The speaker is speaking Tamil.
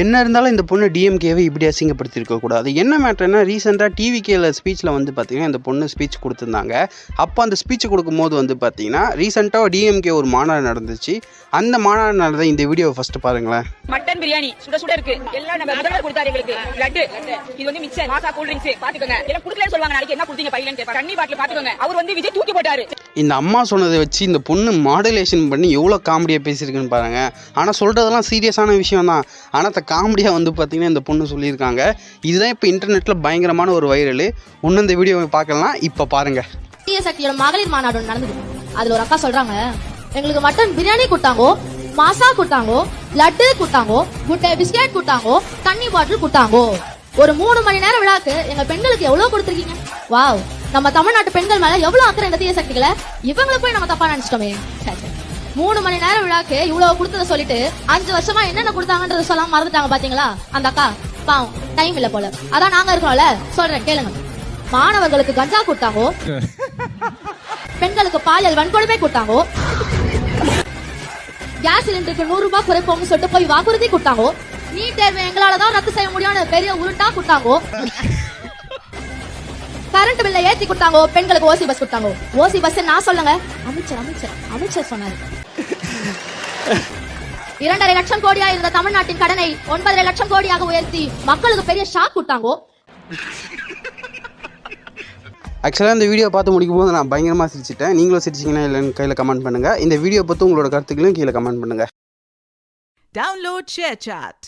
என்ன இருந்தாலும் இந்த பொண்ணு டிஎம்கேவை இப்படி அசிங்கப்படுத்திருக்கக்கூடாது. என்ன மேட்டர்னா ரீசெண்டாக டிவிகேல ஸ்பீச்சில் வந்து பார்த்தீங்கன்னா இந்த பொண்ணு ஸ்பீச் கொடுத்துருந்தாங்க. அப்போ அந்த ஸ்பீச் கொடுக்கும்போது வந்து பார்த்தீங்கன்னா ரீசெண்டாக டிஎம்கே ஒரு மாநாடு நடந்துச்சு. அந்த மாநாடு நடந்த இந்த வீடியோவை ஃபர்ஸ்ட் பாருங்களேன். மட்டன் பிரியாணி சுட சுட இருக்கு. எல்லாம் நம்ம முதல்வர் கொடுத்தாரு எங்களுக்கு. லட்டு இது வந்து மிக்சர் மாசா கூல் ட்ரிங்க்ஸ் பாத்துக்கோங்க. எல்லாம் குடுக்கலன்னு சொல்வாங்க. நாளைக்கு என்ன குடுத்தீங்க பையன்னு கேட்பாங்க. தண்ணி பாட்டில் பாத்துக்கோங்க. அவர் வந்து விஜய் தூக்கி போட்டாரு. இந்த அம்மா சொன்னதை வச்சு இந்த பொண்ணு மாடுலேஷன் பண்ணி எவ்வளோ காமெடியாக பேசியிருக்குன்னு பாருங்க. ஆனால் சொல்கிறதெல்லாம் சீரியஸான விஷயம் தான். ஆனால் காமெடியாக வந்து பார்த்தீங்கன்னா இந்த பொண்ணு சொல்லியிருக்காங்க. இதுதான் இப்போ இன்டர்நெட்டில் பயங்கரமான ஒரு வைரல். இன்னும் இந்த வீடியோவை பார்க்கலாம். இப்போ பாருங்க. சக்தியோட மகளிர் மாநாடு நடந்தது. அதுல ஒரு அக்கா சொல்றாங்க, எங்களுக்கு மட்டன் பிரியாணி கொடுத்தாங்கோ, மாசா கொடுத்தாங்கோ, லட்டு கொடுத்தாங்கோ, குட்டை பிஸ்கெட் கொடுத்தாங்கோ, தண்ணி பாட்டில் கொடுத்தாங்கோ. ஒரு 3 மணி நேரம் விழாக்கு எங்க பெண்களுக்கு எவ்வளவு கொடுத்துருக்கீங்க. வாவ், நம்ம தமிழ்நாட்டு பெண்கள் மேல எவ்வளவு அக்கறை இந்த தீய சக்திகளை. இவங்களை போய் நம்ம தப்பா நினைச்சிட்டோமே. 3 மணி நேரம் விழாக்கு இவ்வளவு கொடுத்தத சொல்லிட்டு 5 வருஷமா என்னென்ன கொடுத்தாங்கன்றத சொல்லாம மறந்துட்டாங்க பாத்தீங்களா அந்த அக்கா. பாவம், டைம் இல்ல போல. அதான் நாங்க இருக்கோம்ல, சொல்றேன் கேளுங்க. மாணவர்களுக்கு கஞ்சா கொடுத்தாங்கோ, பெண்களுக்கு பாலியல் வன்கொடுமை கொடுத்தாங்கோ, கேஸ் சிலிண்டருக்கு 100 ரூபாய் குறைப்போம்னு சொல்லிட்டு போய் வாக்குறுதி கொடுத்தாங்கோ, நீட் தேர்வு எங்களாலதான் ரத்து செய்ய முடியாத பெரிய உருட்டா கொடுத்தாங்கோ, கரண்ட் பில்ல ஏத்தி கொடுத்தாங்கோ, பெண்களுக்கு ஓசி பஸ் கொடுத்தாங்கோ. ஓசி பஸ் நான் சொல்லுங்க, அமைச்சர் சொன்னாரு. 2.5 லட்சம் கோடியா இருந்த தமிழ்நாட்டின் கடனை 9.5 லட்சம் கோடியாக உயர்த்தி மக்களுக்கு பெரிய ஷாக் கொடுத்தாங்கோ. ஆக்சுவலாக இந்த வீடியோ பார்த்து முடிக்கும் போது நான் பயங்கரமாக சிரிச்சிட்டேன். நீங்களும் சிரிச்சிங்கன்னா இல்லைன்னு கையில் கமெண்ட் பண்ணுங்கள். இந்த வீடியோ பற்றி உங்களோட கருத்துக்களையும் கீழே கமெண்ட் பண்ணுங்கள். Download ShareChat.